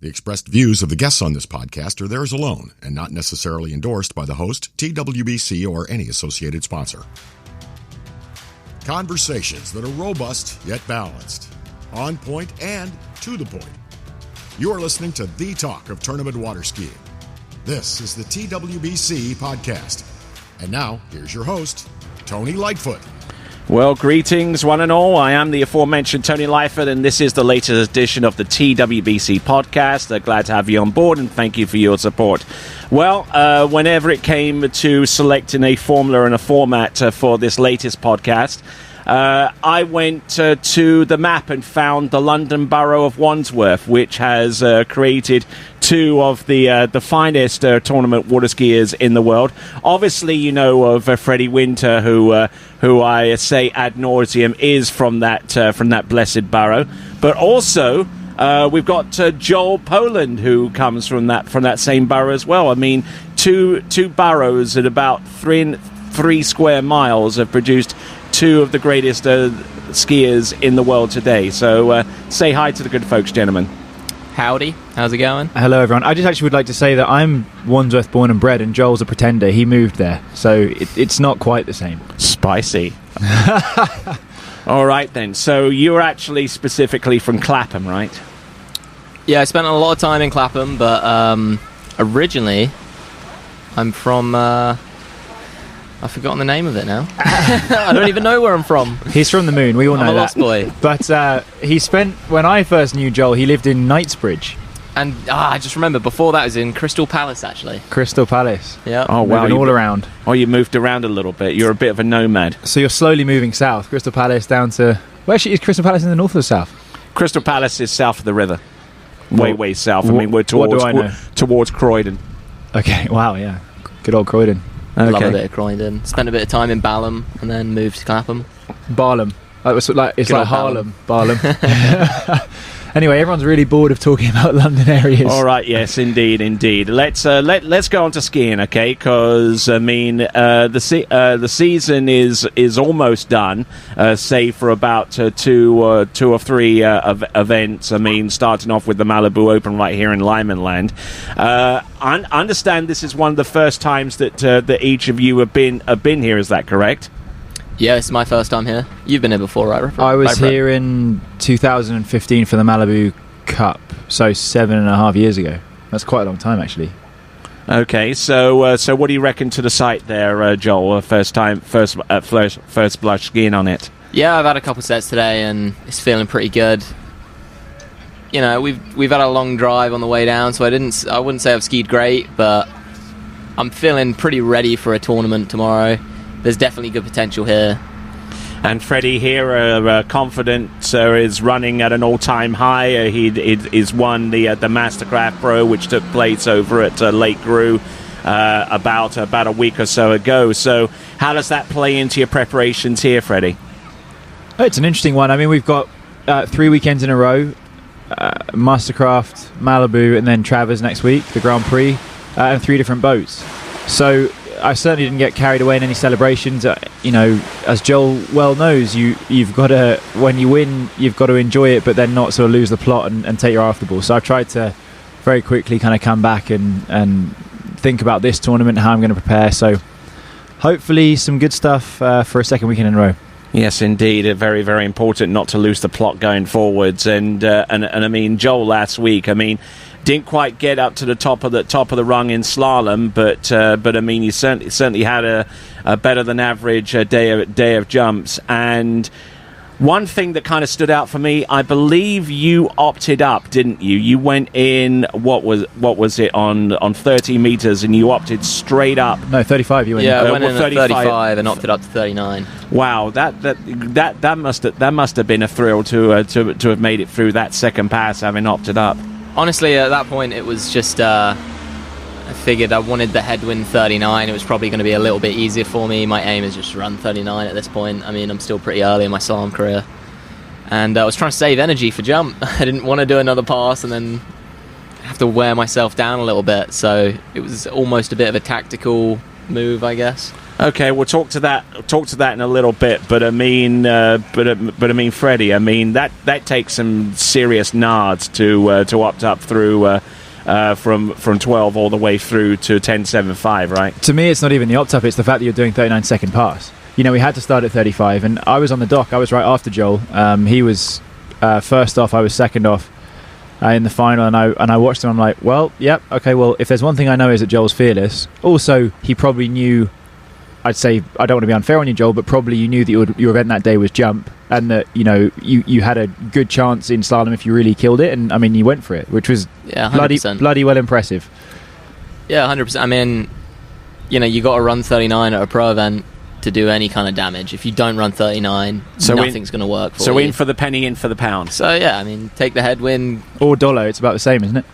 The expressed views of the guests on this podcast are theirs alone and not necessarily endorsed by the host, TWBC, or any associated sponsor. Conversations that are robust yet balanced, on point and to the point. You are listening to the talk of tournament water skiing. This is the TWBC Podcast. And now, here's your host, Tony Lightfoot. Well, greetings, one and all. I am the aforementioned Tony Lightfoot, and this is the latest edition of the TWBC Podcast. Glad to have you on board, and thank you for your support. Well, whenever it came to selecting a formula and a format for this latest podcast, I went to the map and found the London borough of Wandsworth, which has created two of the finest tournament water skiers in the world. Obviously, you know of Freddie Winter, who I say ad nauseum is from that blessed borough. But also, we've got Joel Poland, who comes from that same borough as well. I mean, two boroughs at about three square miles have produced two of the greatest skiers in the world today. So say hi to the good folks, gentlemen. Howdy, how's it going? Hello everyone. I just actually would like to say that I'm Wandsworth born and bred, and Joel's a pretender. He moved there, so it's not quite the same. Spicy. All right then, so you're actually specifically from Clapham, right? Yeah, I spent a lot of time in Clapham, but originally I'm from I've forgotten the name of it now. I don't even know where I'm from. He's from the moon, we all know that. I'm a lost boy. But he spent, when I first knew Joel, he lived in Knightsbridge. And I just remember, before that was in Crystal Palace, actually. Crystal Palace. Yeah. Oh, wow. Moving all around. Oh, you moved around a little bit. You're a bit of a nomad. So you're slowly moving south. Crystal Palace down to... Where actually is Crystal Palace, in the north or the south? Crystal Palace is south of the river. Way south. I mean, we're towards Croydon. Okay, wow, yeah. Good old Croydon. Okay. Love a bit of Croydon. Spent a bit of time in Balham and then moved to Clapham. Barlam. It's like Harlem. Barlam. Anyway, everyone's really bored of talking about London areas. All right, yes, indeed. Let's go on to skiing, okay? Because I mean, the season is almost done, save for about two or three events. I mean, starting off with the Malibu Open right here in Lymanland. I understand this is one of the first times that each of you have been here. Is that correct? Yeah, it's my first time here. You've been here before, right? I was here in 2015 for the Malibu Cup, so 7.5 years ago. That's quite a long time, actually. Okay, so what do you reckon to the site there, Joel? First blush skiing on it. Yeah, I've had a couple sets today, and it's feeling pretty good. You know, we've had a long drive on the way down, so I wouldn't say I've skied great, but I'm feeling pretty ready for a tournament tomorrow. There's definitely good potential here. And Freddie here, confident, is running at an all-time high. He's won the Mastercraft Pro, which took place over at Lake Grew about a week or so ago. So how does that play into your preparations here, Freddie? It's an interesting one. I mean, we've got 3 weekends in a row, Mastercraft, Malibu, and then Travers next week, the Grand Prix, and 3 different boats. So I certainly didn't get carried away in any celebrations. You know, as Joel well knows, you've got to, when you win, you've got to enjoy it, but then not sort of lose the plot and take your eye off the ball. So I've tried to very quickly kind of come back and think about this tournament, how I'm going to prepare. So hopefully some good stuff for a second weekend in a row. Yes, indeed. Very, very important not to lose the plot going forwards. And I mean, Joel last week, I mean, didn't quite get up to the top of the rung in slalom, but I mean, you certainly had a better than average day of jumps. And one thing that kind of stood out for me, I believe you opted up, didn't you? You went in, what was it, on 30 meters, and you opted straight up. No, 35 you went in. Yeah, I went in at 35 and opted up to 39. Wow, that must have been a thrill to have made it through that second pass, having opted up. Honestly, at that point, it was just I figured I wanted the headwind 39. It was probably going to be a little bit easier for me. My aim is just to run 39 at this point. I mean, I'm still pretty early in my slalom career. And I was trying to save energy for jump. I didn't want to do another pass and then have to wear myself down a little bit. So it was almost a bit of a tactical move, I guess. Okay, we'll talk to that in a little bit. But I mean, Freddie, I mean that takes some serious nards to opt up through from 12 all the way through to 10.75, right? To me, it's not even the opt up; it's the fact that you're doing 39-second pass. You know, we had to start at 35, and I was on the dock. I was right after Joel. He was first off. I was second off in the final, and I watched him. I'm like, well, yep, okay. Well, if there's one thing I know is that Joel's fearless. Also, he probably knew. I'd say, I don't want to be unfair on you, Joel, but probably you knew that your event that day was jump, and that, you know, you had a good chance in slalom if you really killed it, and I mean, you went for it, which was bloody well impressive. Yeah, 100%. I mean, you know, you got to run 39 at a pro event to do any kind of damage. If you don't run 39, nothing's going to work for you. So in for the penny, in for the pound. So yeah, I mean, take the headwind. Or dollar, it's about the same, isn't it?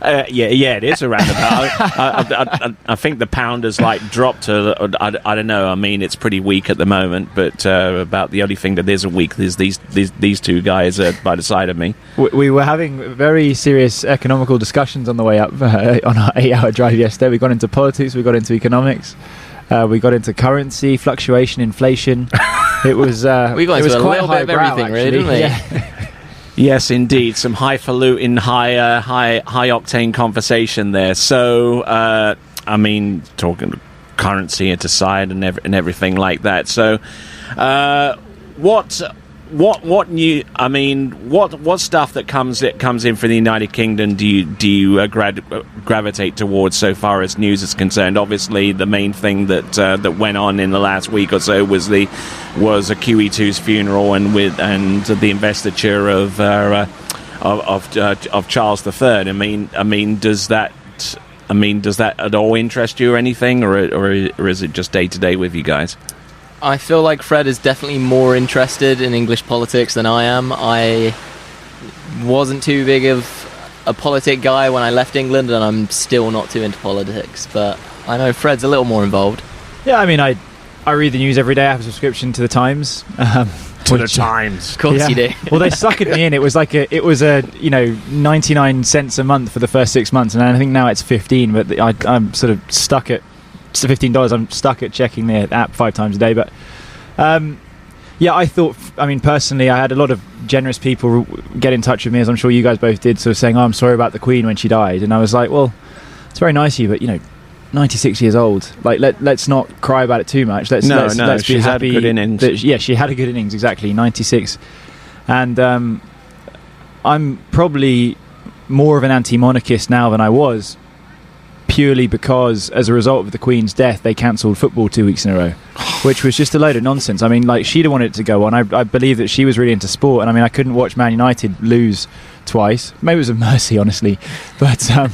Yeah, it is around about. I think the pound has like dropped to. I don't know. I mean, it's pretty weak at the moment, but about the only thing that is weak is these two guys by the side of me. We were having very serious economical discussions on the way up on our 8-hour drive yesterday. We got into politics, we got into economics, we got into currency fluctuation, inflation. It was we got into a little bit of everything, really, didn't we? Yeah. Yes, indeed. Some highfalutin, high octane conversation there. So, I mean, talking currency aside and everything like that. So, what new? I mean, what stuff that comes in from the United Kingdom do you gravitate towards so far as news is concerned? Obviously, the main thing that went on in the last week or so was a QE2's funeral and the investiture of Charles III. I mean, does that at all interest you or anything, or is it just day to day with you guys? I feel like Fred is definitely more interested in English politics than I am. I wasn't too big of a politic guy when I left England, and I'm still not too into politics, but I know Fred's a little more involved. Yeah, I mean, I read the news every day. I have a subscription to the Times. The Times. Of course you do. Well, they suckered me in. It was a 99 cents a month for the first 6 months, and I think now it's 15, but I'm sort of stuck at $15. I'm stuck at checking the app 5 times a day. But I thought, I mean, personally, I had a lot of generous people get in touch with me, as I'm sure you guys both did, sort of saying, "Oh, I'm sorry about the Queen when she died," and I was like, "Well, it's very nice of you, but 96 years old. Like, let's not cry about it too much. Let's be happy. Had a good innings. She had a good innings, exactly, 96, and I'm probably more of an anti-monarchist now than I was." Purely because, as a result of the Queen's death, they cancelled football 2 weeks in a row, which was just a load of nonsense. I mean, like, she'd have wanted it to go on. I believe that she was really into sport, and I mean, I couldn't watch Man United lose twice. Maybe it was a mercy, honestly, but I'm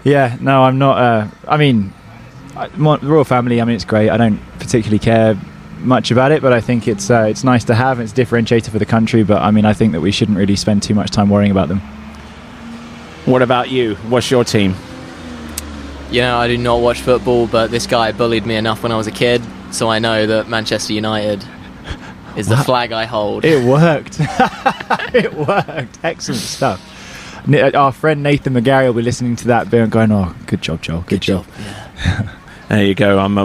not. I mean, the royal family. I mean, it's great. I don't particularly care much about it, but I think it's nice to have. It's differentiator for the country, but I mean, I think that we shouldn't really spend too much time worrying about them. What about you? What's your team? You know, I do not watch football, but this guy bullied me enough when I was a kid, so I know that Manchester United is the flag I hold. It worked. It worked. Excellent stuff. Our friend Nathan McGarry will be listening to that bit and going, "Oh, good job, Joel. Good job." Yeah. There you go. I'm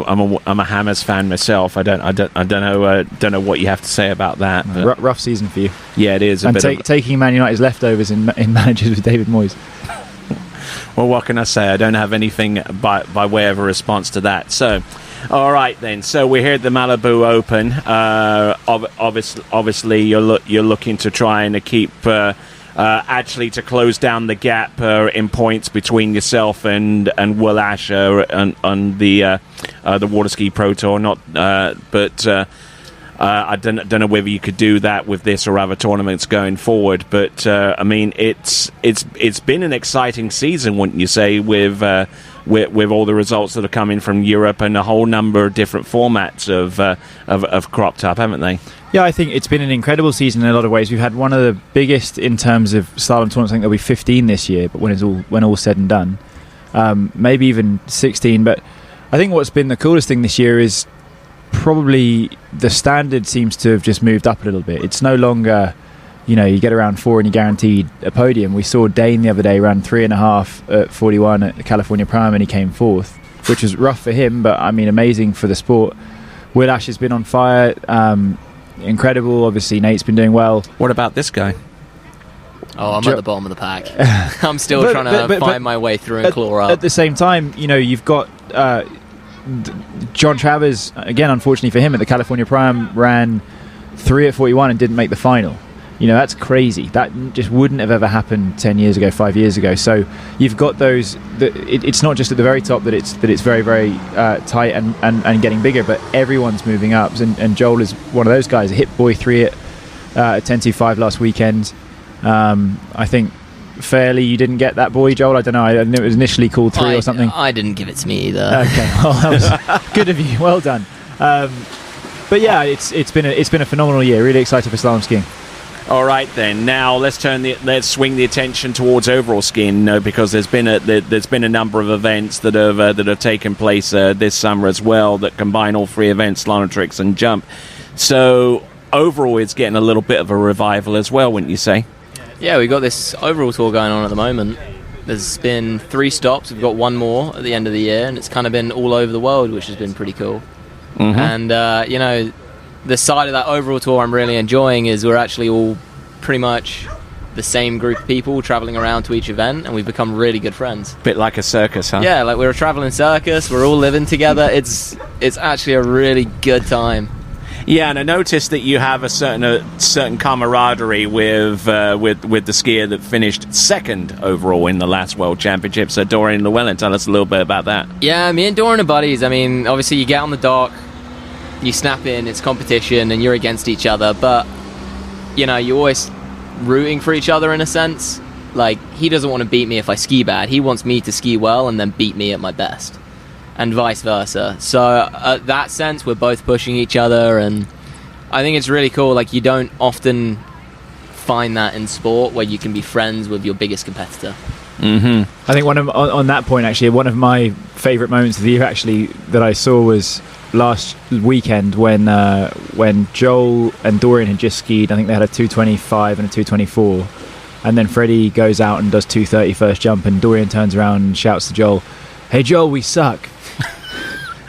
a Hammers fan myself. I don't know what you have to say about that. Rough season for you. Yeah, it is. Taking Man United's leftovers in managers with David Moyes. Well, what can I say? I don't have anything by way of a response to that. So, all right then. So we're here at the Malibu Open. Obviously, you're looking to try and keep actually to close down the gap in points between yourself and Will Asher on the Water Ski Pro Tour. I don't know whether you could do that with this or other tournaments going forward, but I mean, it's been an exciting season, wouldn't you say, with all the results that are coming from Europe and a whole number of different formats of cropped up, haven't they? Yeah, I think it's been an incredible season in a lot of ways. We've had one of the biggest in terms of slalom tournaments. I think there'll be 15 this year, but when all's said and done, maybe even 16. But I think what's been the coolest thing this year is probably the standard seems to have just moved up a little bit. It's no longer, you get around 4 and you're guaranteed a podium. We saw Dane the other day ran 3.5 at 41 at the California Prime and he came 4th. which was rough for him, but I mean amazing for the sport. Will Ash has been on fire, incredible. Obviously Nate's been doing well. What about this guy? Oh, I'm at the bottom of the pack. I'm still trying to find my way through and claw up. At the same time, you've got John Travers, again, unfortunately for him, at the California Prime, ran 3 at 41 and didn't make the final. That's crazy. That just wouldn't have ever happened 10 years ago, 5 years ago. So you've got those. It's not just at the very top that it's very, very tight and getting bigger, but everyone's moving up. And Joel is one of those guys. Hit boy 3 at 10.25 last weekend. I think fairly you didn't get that buoy, Joel. I don't know. I knew it was initially called 3 or something. I didn't give it to me either. Okay, well, that was good of you. Well done. But yeah, it's been a phenomenal year. Really excited for slalom skiing. All right then. Now let's swing the attention towards overall skiing, because there's been a number of events that have taken place this summer as well that combine all 3 events: slalom, tricks, and jump. So overall, it's getting a little bit of a revival as well, wouldn't you say? Yeah, we've got this overall tour going on at the moment. There's been 3 stops. We've got 1 more at the end of the year, and it's kind of been all over the world, which has been pretty cool. Mm-hmm. And the side of that overall tour I'm really enjoying is we're actually all pretty much the same group of people traveling around to each event, and we've become really good friends. Bit like a circus, huh? Yeah, like we're a traveling circus. We're all living together. It's actually a really good time. Yeah, and I noticed that you have a certain camaraderie with the skier that finished 2nd overall in the last World Championships, Dorian Llewellyn. Tell us a little bit about that. Yeah, me and Dorian are buddies. I mean, obviously you get on the dock, you snap in, it's competition, and you're against each other, but you're always rooting for each other in a sense. Like, he doesn't want to beat me if I ski bad. He wants me to ski well and then beat me at my best, and vice versa. So that sense, we're both pushing each other, and I think it's really cool. Like, you don't often find that in sport where you can be friends with your biggest competitor. Mm-hmm. I think on that point, actually, one of my favourite moments of the year actually that I saw was last weekend when Joel and Dorian had just skied. I think they had a 225 and a 224, and then Freddie goes out and does 230 first jump, and Dorian turns around and shouts to Joel, "Hey Joel, we suck."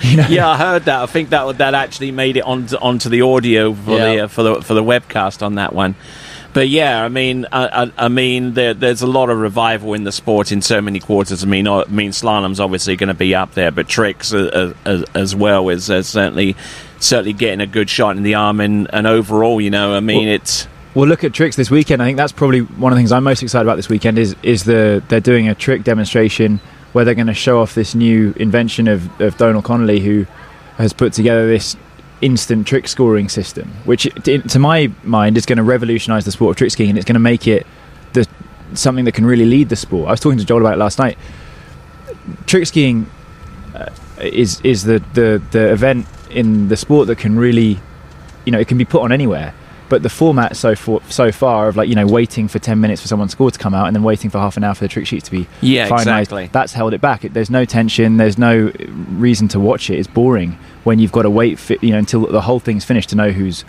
Yeah, I heard that. I think that actually made it onto the audio for the webcast on that one. But yeah, I mean, there's a lot of revival in the sport in so many quarters. I mean, slalom's obviously going to be up there, but tricks as well is certainly getting a good shot in the arm, and overall, it's. Well, look at tricks this weekend. I think that's probably one of the things I'm most excited about this weekend is they're doing a trick demonstration where they're going to show off this new invention of Donal Connolly, who has put together this instant trick scoring system, which to my mind is going to revolutionise the sport of trick skiing, and it's going to make it something that can really lead the sport. I was talking to Joel about it last night. Trick skiing is the event in the sport that can really, it can be put on anywhere. But the format so far of waiting for 10 minutes for someone's score to come out and then waiting for half an hour for the trick sheets to be finalised, exactly. That's held it back. There's no tension. There's no reason to watch it. It's boring when you've got to wait for, until the whole thing's finished to know who's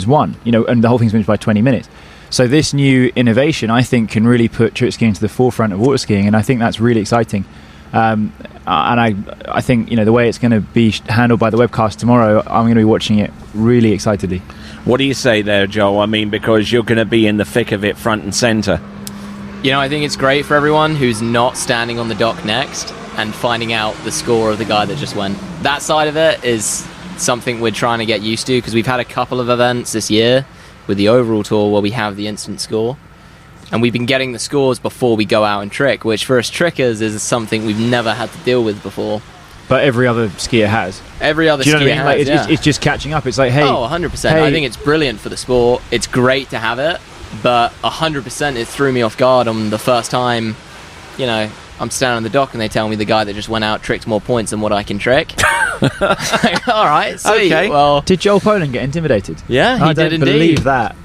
won. And the whole thing's finished by 20 minutes. So this new innovation, I think, can really put trick skiing to the forefront of water skiing, and I think that's really exciting. And I think the way it's going to be handled by the webcast tomorrow, I'm going to be watching it really excitedly. What do you say there, Joel? I mean, because you're going to be in the thick of it, front and centre. I think it's great for everyone who's not standing on the dock next and finding out the score of the guy that just went. That side of it is something we're trying to get used to, because we've had a couple of events this year with the overall tour where we have the instant score, and we've been getting the scores before we go out and trick, which for us trickers is something we've never had to deal with before. But every other skier has. Every other skier has, it's just catching up. It's like, hey... Oh, 100%. Hey. I think it's brilliant for the sport. It's great to have it, but 100% it threw me off guard on the first time. I'm standing on the dock and they tell me the guy that just went out tricked more points than what I can trick. Like, all right, sweet. Okay. Well, did Joel Poland get intimidated? Yeah, he did indeed. I don't believe that.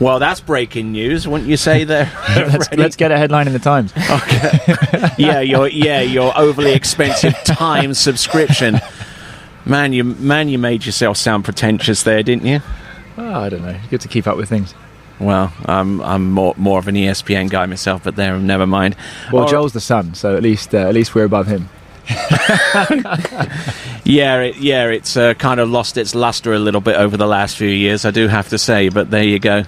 Well, that's breaking news, wouldn't you say there? let's get a headline in the Times. Okay. your overly expensive Times subscription. Man, you made yourself sound pretentious there, didn't you? Oh, I don't know. Good to keep up with things. Well, I'm more of an ESPN guy myself, but there, never mind. Well, Joel's the Sun, so at least we're above him. It's kind of lost its luster a little bit over the last few years, I do have to say, but there you go.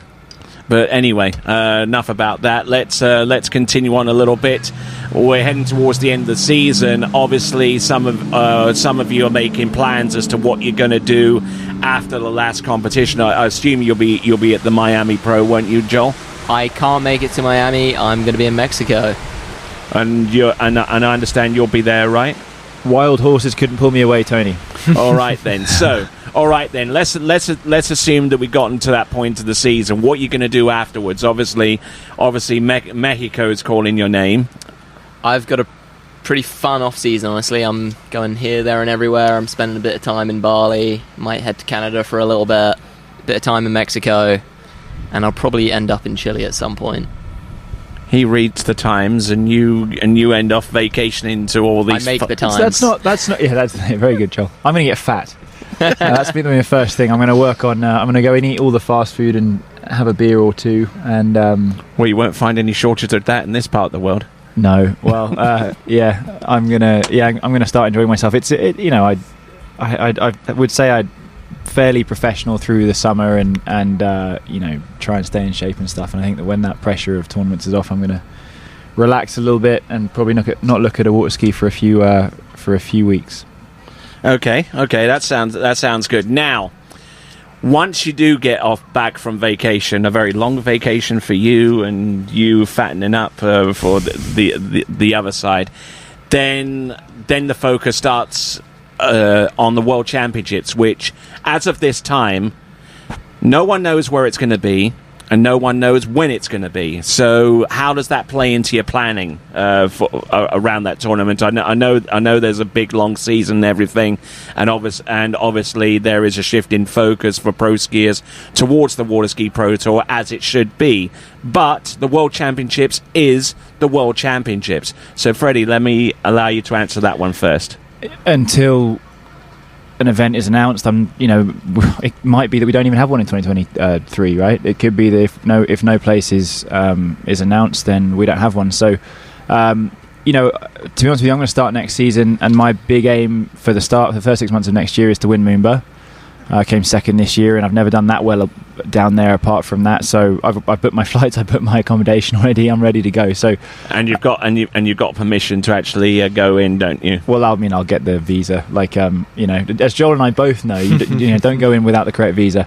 But anyway, enough about that. Let's continue on a little bit. We're heading towards the end of the season. Obviously, some of you are making plans as to what you're going to do after the last competition. I assume you'll be at the Miami Pro, won't you, Joel? I can't make it to Miami. I'm going to be in Mexico. And I understand you'll be there, right? Wild horses couldn't pull me away, Tony. All right then. Let's assume that we've gotten to that point of the season. What are you going to do afterwards? Obviously, Mexico is calling your name. I've got a pretty fun off season. Honestly, I'm going here, there, and everywhere. I'm spending a bit of time in Bali. Might head to Canada for a little bit. A bit of time in Mexico, and I'll probably end up in Chile at some point. He reads the Times, and you end off vacationing to all these. I make the Times. That's not. Yeah, that's very good, Joel. I'm going to get fat. That's been the first thing. I'm going to work on. I'm going to go and eat all the fast food and have a beer or two. And well, you won't find any shortage of that in this part of the world. No. Well, I'm gonna start enjoying myself. I would say I'm fairly professional through the summer and try and stay in shape and stuff. And I think that when that pressure of tournaments is off, I'm gonna relax a little bit and probably not look at a water ski for a few weeks. Okay, that sounds good. Now, once you do get back from vacation, a very long vacation for you and you fattening up for the other side, then the focus starts on the World Championships, which, as of this time, no one knows where it's going to be, and no one knows when it's going to be. So how does that play into your planning around that tournament? I know there's a big long season and everything, and obviously there is a shift in focus for pro skiers towards the Water Ski Pro Tour, as it should be. But the World Championships is the World Championships. So Freddie, let me allow you to answer that one first. Until an event is announced, it might be that we don't even have one in 2023, right? It could be that if no place is announced, then we don't have one. So, to be honest with you, I'm going to start next season, and my big aim for the first 6 months of next year is to win Moomba. I came second this year, and I've never done that well down there apart from that. So I've booked my flights, I booked my accommodation already. I'm ready to go. So you've got permission to actually go in, don't you? Well, I mean, I'll get the visa. As Joel and I both know, you don't go in without the correct visa,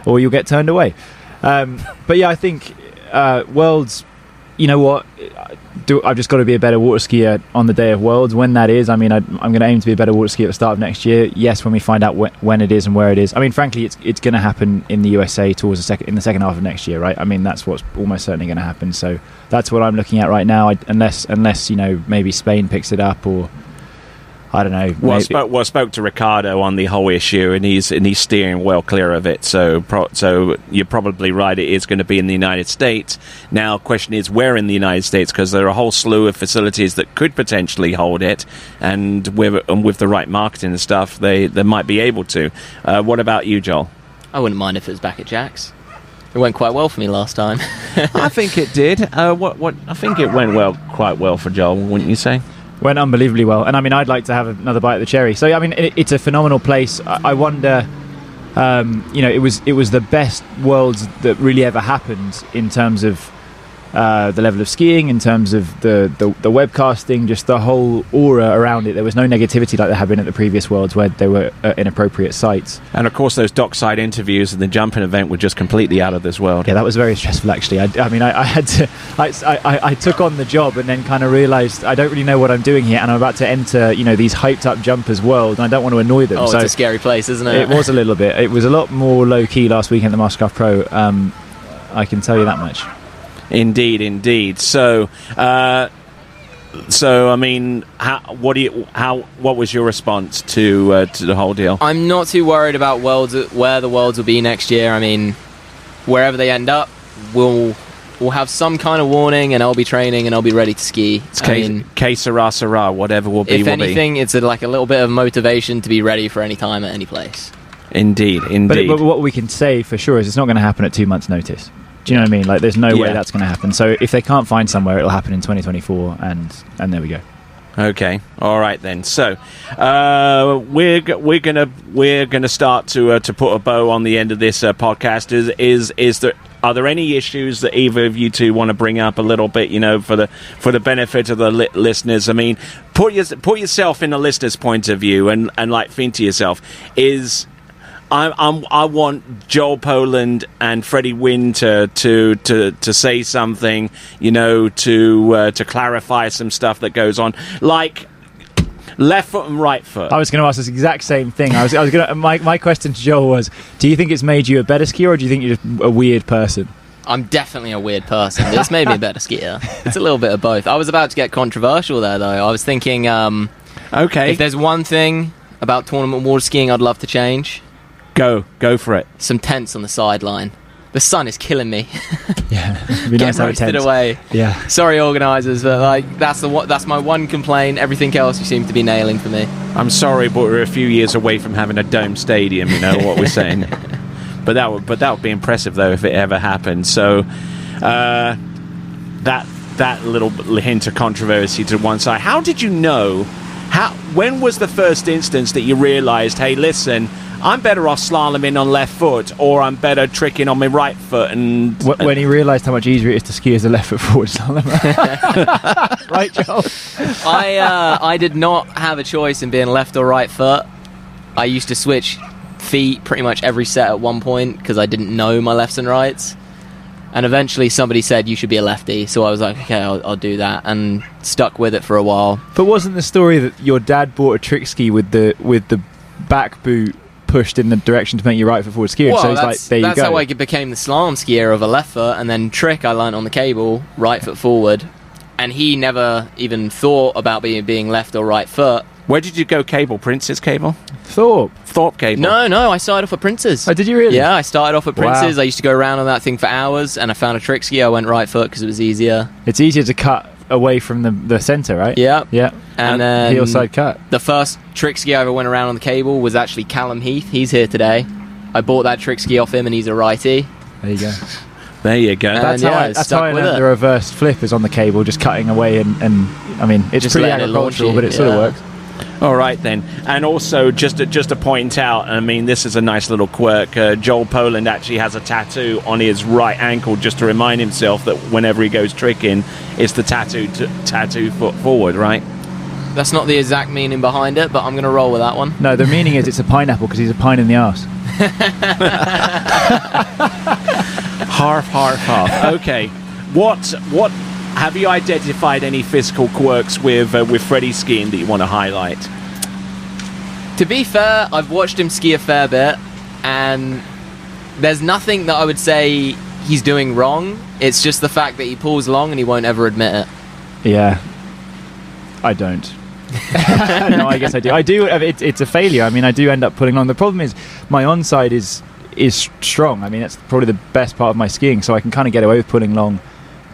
or you'll get turned away. But yeah, I think Worlds. You know what? I've just got to be a better water skier on the day of Worlds. When that is, I'm going to aim to be a better water skier at the start of next year. Yes, when we find out when it is and where it is. frankly, it's going to happen in the USA towards in the second half of next year, right? That's what's almost certainly going to happen. So that's what I'm looking at right now. Unless maybe Spain picks it up, or I don't know. Well, I spoke to Ricardo on the whole issue, and he's steering well clear of it. So you're probably right. It is going to be in the United States. Now, the question is where in the United States, because there are a whole slew of facilities that could potentially hold it, and with the right marketing and stuff, they might be able to. What about you, Joel? I wouldn't mind if it was back at Jack's. It went quite well for me last time. I think it did. I think it went quite well for Joel, wouldn't you say? Went unbelievably well, and I'd like to have another bite of the cherry. So it's a phenomenal place. I wonder, it was the best Worlds that really ever happened in terms of the level of skiing, in terms of the webcasting, just the whole aura around it. There was no negativity like there had been at the previous Worlds where they were inappropriate sites. And of course, those dockside interviews and the jumping event were just completely out of this world. Yeah, that was very stressful, actually. I had to. I took on the job and then kind of realised I don't really know what I'm doing here, and I'm about to enter these hyped up jumpers world, and I don't want to annoy them. Oh, so it's a scary place, isn't it? It was a little bit. It was a lot more low key last weekend at the Mastercraft Pro. I can tell you that much. Indeed. So, what was your response to the whole deal? I'm not too worried about where the Worlds will be next year. Wherever they end up, we'll have some kind of warning, and I'll be training and I'll be ready to ski. Que sera, whatever will be. If anything, it's like a little bit of motivation to be ready for any time at any place. Indeed. But what we can say for sure is it's not going to happen at 2 months' notice. Do you know what I mean? There's no way that's going to happen. So if they can't find somewhere, it'll happen in 2024, and there we go. Okay, all right then. So we're gonna start to put a bow on the end of this podcast. Are there any issues that either of you two want to bring up a little bit? For the benefit of the listeners. I mean, put yourself in the listener's point of view and like think to yourself: I want Joel Poland and Freddie Winter to say something, to clarify some stuff that goes on, like left foot and right foot. I was going to ask this exact same thing. I was going to. My question to Joel was: do you think it's made you a better skier, or do you think you're just a weird person? I'm definitely a weird person. It's made me a better skier. It's a little bit of both. I was about to get controversial there, though. I was thinking, okay, if there's one thing about tournament water skiing I'd love to change. Go for it. Some tents on the sideline. The sun is killing me. Yeah, it'd be nice to have a tent. Away. Yeah. Sorry, organisers, but that's my one complaint. Everything else you seem to be nailing for me. I'm sorry, but we're a few years away from having a dome stadium. You know what we're saying. But that would be impressive though if it ever happened. So that little hint of controversy to one side. How did you know? When was the first instance that you realised, hey, listen, I'm better off slaloming on left foot, or I'm better tricking on my right foot? And when he realised how much easier it is to ski as a left foot forward slalom, right, Joel? I did not have a choice in being left or right foot. I used to switch feet pretty much every set at one point because I didn't know my lefts and rights. And eventually somebody said you should be a lefty, so I was like, okay, I'll do that, and stuck with it for a while. But wasn't the story that your dad bought a trick ski with the back boot pushed in the direction to make you right foot forward skier? Well, so it's like, there you go. That's how I became the slalom skier of a left foot, and then trick I learned on the cable, right foot forward, and he never even thought about being left or right foot. Where did you go cable? Prince's cable? Thorpe cable? No, I started off at Prince's. Oh, did you really? Yeah, I started off at Prince's. Wow. I used to go around on that thing for hours, and I found a trick ski. I went right foot because it was easier. It's easier to cut away from the centre, right? Yeah. Yeah. And then heel side cut. The first trick ski I ever went around on the cable was actually Callum Heath. He's here today. I bought that trick ski off him, and he's a righty. There you go. There you go. That's how I learned the reverse flip is on the cable, just cutting away, and I mean, it's just pretty agricultural, but it sort of works. All right then, and also just to point out, I mean, this is a nice little quirk. Joel Poland actually has a tattoo on his right ankle just to remind himself that whenever he goes tricking, it's the tattoo foot forward, right? That's not the exact meaning behind it, but I'm going to roll with that one. No, the meaning is it's a pineapple because he's a pine in the arse. Harf. Okay, what have you identified any physical quirks with Freddie skiing that you want to highlight? To be fair, I've watched him ski a fair bit, and there's nothing that I would say he's doing wrong. It's just the fact that he pulls long and he won't ever admit it. Yeah, I don't. No, I guess I do. I do. It's a failure. I mean, I do end up pulling long. The problem is my onside is strong. I mean, that's probably the best part of my skiing, so I can kind of get away with pulling long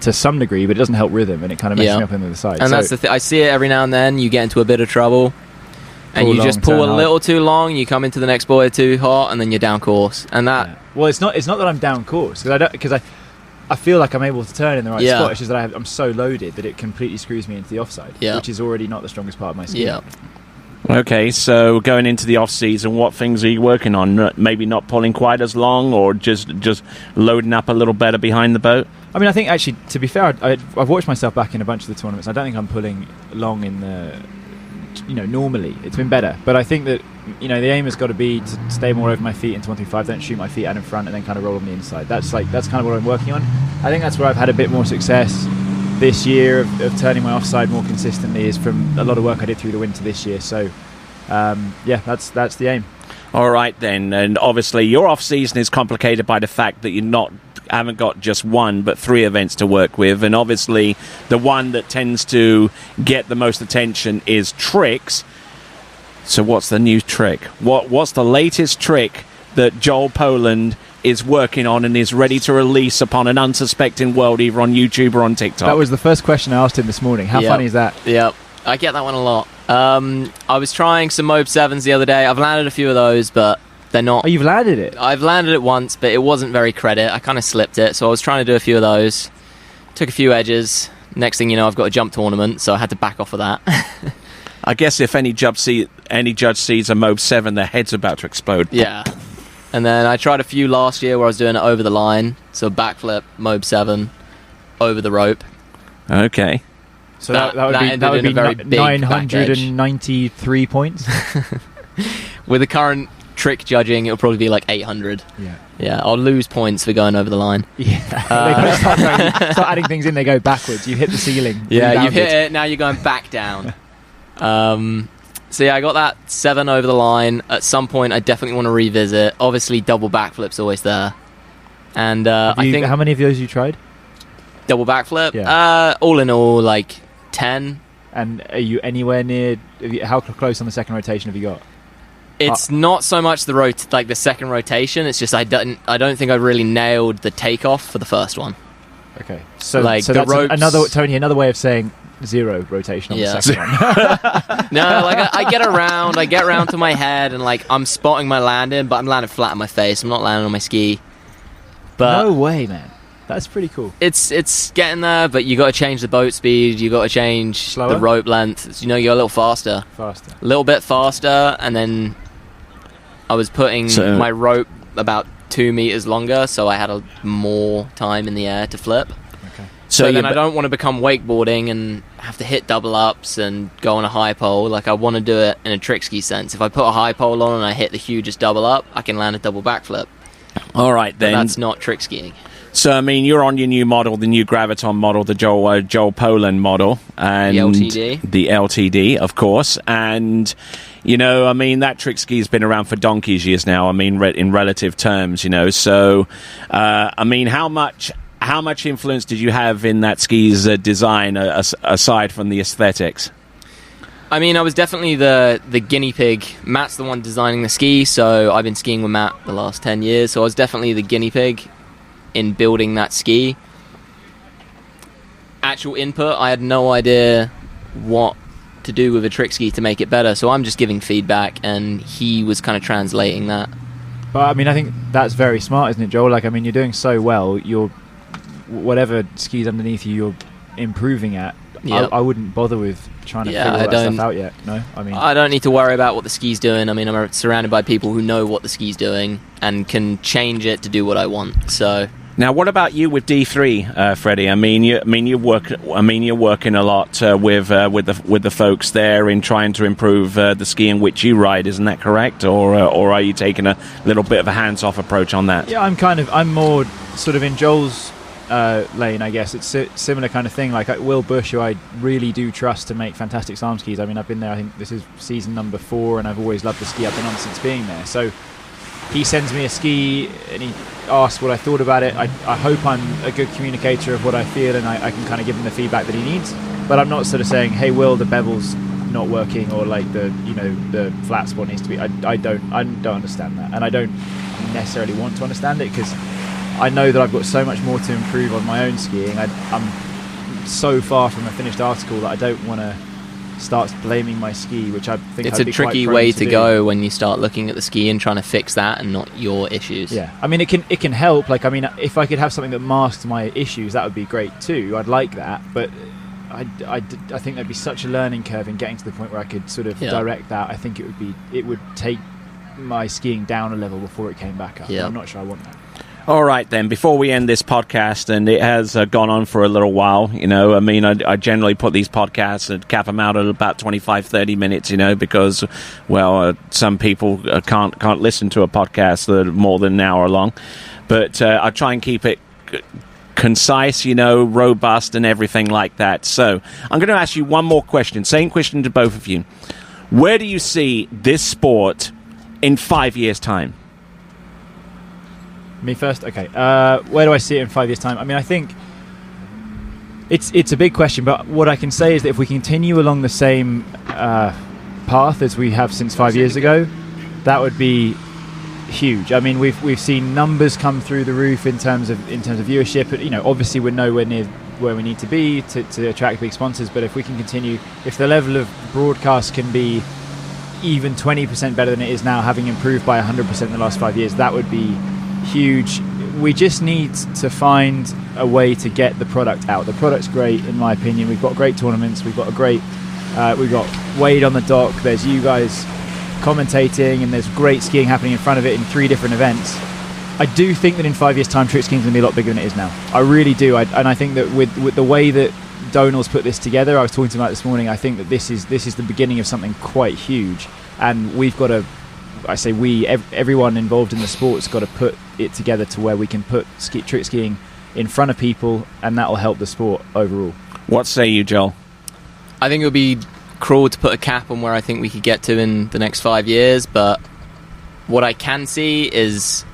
to some degree, but it doesn't help rhythm, and it kind of messes me up on the other side. And that's the thing. I see it every now and then. You get into a bit of trouble, and you just pull a little too long. You come into the next buoy too hot, and then you're down course. And that. Yeah. Well, it's not that I'm down course because I feel like I'm able to turn in the right spot. It's just that I'm so loaded that it completely screws me into the offside, which is already not the strongest part of my skiing. Yeah. Okay, so going into the off season, what things are you working on? Maybe not pulling quite as long, or just loading up a little better behind the boat? I mean, I think actually, to be fair, I've watched myself back in a bunch of the tournaments. I don't think I'm pulling long in the, normally. It's been better. But I think that, the aim has got to be to stay more over my feet into 135, don't shoot my feet out in front, and then kind of roll on the inside. That's kind of what I'm working on. I think that's where I've had a bit more success this year of turning my offside more consistently is from a lot of work I did through the winter this year. So, that's the aim. All right then, and obviously your off season is complicated by the fact that you haven't got just one but three events to work with, and obviously the one that tends to get the most attention is tricks. So what's the new trick? What's the latest trick that Joel Poland is working on and is ready to release upon an unsuspecting world, either on YouTube or on TikTok? That was the first question I asked him this morning. How funny is that? Yep, I get that one a lot. I was trying some Moab 7s the other day. I've landed a few of those, but they're not... Oh, you've landed it? I've landed it once, but it wasn't very credit. I kind of slipped it, so I was trying to do a few of those. Took a few edges. next thing you know, I've got a jump tournament, so I had to back off of that. I guess if any judge sees a Mobe 7, their head's about to explode. Yeah. And then I tried a few last year where I was doing it over the line. So backflip, Mobe 7, over the rope. Okay. So that would be 993 points. With the current trick judging, it'll probably be like 800. Yeah, I'll lose points for going over the line. Yeah, they gotta start adding things in. They go backwards. You hit the ceiling. Yeah, you've hit it. Now you're going back down. So yeah, I got that 7 over the line. At some point, I definitely want to revisit. Obviously, double backflip's always there. And I think how many of those you tried? Double backflip. Yeah. All in all, like 10. And are you anywhere near? How close on the second rotation have you got? It's not so much the second rotation. It's just I don't think I really nailed the takeoff for the first one. Okay, so like so the that's ropes, another way of saying 0 rotation on the second one. No, like I get around to my head, and like I'm spotting my landing, but I'm landing flat on my face. I'm not landing on my ski. But no way, man. That's pretty cool. It's getting there, but you got to change the boat speed. You got to change Slower? the rope length. You know, you're a little faster. A little bit faster, and then I was putting my rope about 2 meters longer, so I had more time in the air to flip. Okay. So then I don't want to become wakeboarding and have to hit double ups and go on a high pole. Like, I want to do it in a trick ski sense. If I put a high pole on and I hit the hugest double up, I can land a double backflip. All right, then. But that's not trick skiing. So, I mean, you're on your new model, the new Graviton model, the Joel Poland model. And the LTD. The LTD, of course. And, you know, I mean, that trick ski's been around for donkey's years now, I mean, in relative terms, you know. So, I mean, how much influence did you have in that ski's design, aside from the aesthetics? I mean, I was definitely the guinea pig. Matt's the one designing the ski, so I've been skiing with Matt the last 10 years, so I was definitely the guinea pig in building that ski. Actual input, I had no idea what to do with a trick ski to make it better, so I'm just giving feedback, and he was kind of translating that. But I mean, I think that's very smart, isn't it, Joel? Like, I mean, you're doing so well. You're whatever skis underneath you, you're improving at. Yep. I wouldn't bother with trying to figure all that stuff out yet. No, I mean, I don't need to worry about what the ski's doing. I mean, I'm surrounded by people who know what the ski's doing and can change it to do what I want. So now, what about you with D3, Freddie? I mean, you're working a lot with the folks there in trying to improve the ski in which you ride. Isn't that correct, or are you taking a little bit of a hands-off approach on that? Yeah, I'm more sort of in Joel's lane, I guess. It's a similar kind of thing. Like Will Bush, who I really do trust to make fantastic slalom skis. I mean, I've been there, I think this is season number 4, and I've always loved the ski I've been on since being there. So he sends me a ski and he asks what I thought about it. I hope I'm a good communicator of what I feel, and I can kind of give him the feedback that he needs. But I'm not sort of saying, hey Will, the bevel's not working, or like the flat spot needs to be. I don't understand that, and I don't necessarily want to understand it, because I know that I've got so much more to improve on my own skiing. I'm so far from a finished article that I don't want to start blaming my ski, which I think it's a tricky way to go when you start looking at the ski and trying to fix that and not your issues. Yeah, I mean, it can help. Like, I mean, if I could have something that masks my issues, that would be great too. I'd like that, but I think there'd be such a learning curve in getting to the point where I could sort of direct that. I think it would take my skiing down a level before it came back up. Yeah. I'm not sure I want that. All right, then, before we end this podcast, and it has gone on for a little while, you know, I mean, I generally put these podcasts and cap them out at about 25, 30 minutes, you know, because, well, some people can't listen to a podcast that are more than an hour long. But I try and keep it concise, you know, robust and everything like that. So I'm going to ask you one more question, same question to both of you. Where do you see this sport in 5 years' time? Me first? Okay. Where do I see it in 5 years' time? I mean, I think it's a big question, but what I can say is that if we continue along the same path as we have since 5 years ago, that would be huge. I mean, we've seen numbers come through the roof in terms of viewership. But, you know, obviously we're nowhere near where we need to be to attract big sponsors. But if we can continue, if the level of broadcast can be even 20% better than it is now, having improved by 100% in the last 5 years, that would be huge. we just need to find a way to get the product out. The product's great, in my opinion. We've got great tournaments. We've got we've got Wade on the dock. There's you guys commentating, and there's great skiing happening in front of it in 3 different events. I do think that in 5 years' time, trick skiing's going to be a lot bigger than it is now. I really do. And I think that with the way that Donald's put this together, I was talking to him about this morning, I think that this is the beginning of something quite huge. And we've got to, I say we, everyone involved in the sport's got to put it together to where we can put trick skiing in front of people, and that will help the sport overall. What say you, Joel? I think it would be cruel to put a cap on where I think we could get to in the next 5 years, but what I can see is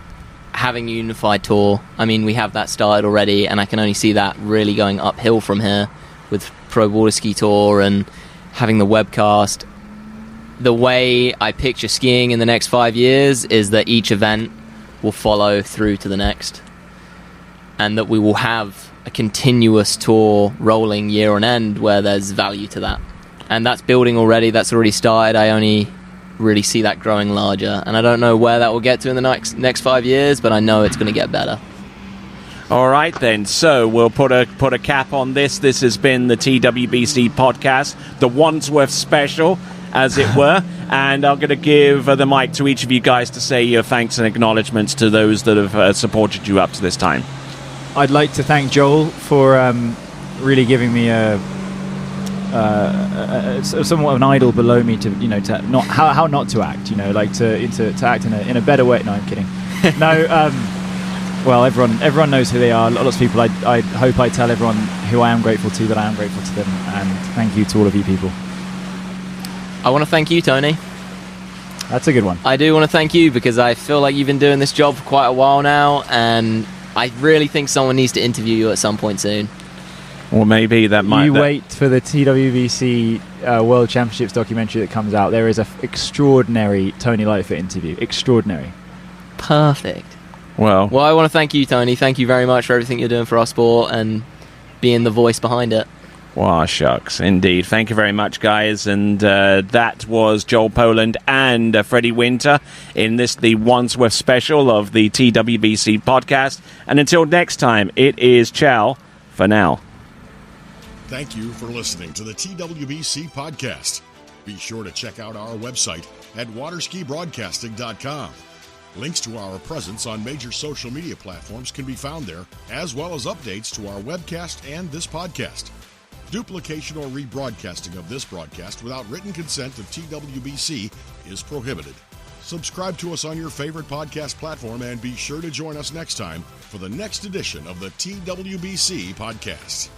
having a unified tour. I mean, we have that started already, and I can only see that really going uphill from here with Pro Water Ski Tour and having the webcast. The way I picture skiing in the next 5 years is that each event will follow through to the next, and that we will have a continuous tour rolling year on end where there's value to that. And that's building already, that's already started. I only really see that growing larger, and I don't know where that will get to in the next 5 years, but I know it's going to get better. All right then, so we'll put a cap on this. This has been the TWBC podcast, the Wandsworth special, as it were, and I'm going to give the mic to each of you guys to say your thanks and acknowledgements to those that have supported you up to this time. I'd like to thank Joel for really giving me a somewhat of an idol below me to not how not to act, like to act in a better way. No, I'm kidding. No, well, everyone knows who they are. Lots of people. I hope I tell everyone who I am grateful to that I am grateful to them, and thank you to all of you people. I want to thank you, Tony. That's a good one. I do want to thank you because I feel like you've been doing this job for quite a while now, and I really think someone needs to interview you at some point soon. Or maybe that might... wait for the TWBC World Championships documentary that comes out. There is an extraordinary Tony Lightfoot interview. Extraordinary. Perfect. Well, I want to thank you, Tony. Thank you very much for everything you're doing for our sport and being the voice behind it. Wow, shucks. Indeed. Thank you very much, guys. And that was Joel Poland and Freddie Winter in the Wandsworth special of the TWBC podcast. And until next time, it is ciao for now. Thank you for listening to the TWBC podcast. Be sure to check out our website at waterskibroadcasting.com. Links to our presence on major social media platforms can be found there, as well as updates to our webcast and this podcast. Duplication or rebroadcasting of this broadcast without written consent of TWBC is prohibited. Subscribe to us on your favorite podcast platform and be sure to join us next time for the next edition of the TWBC Podcast.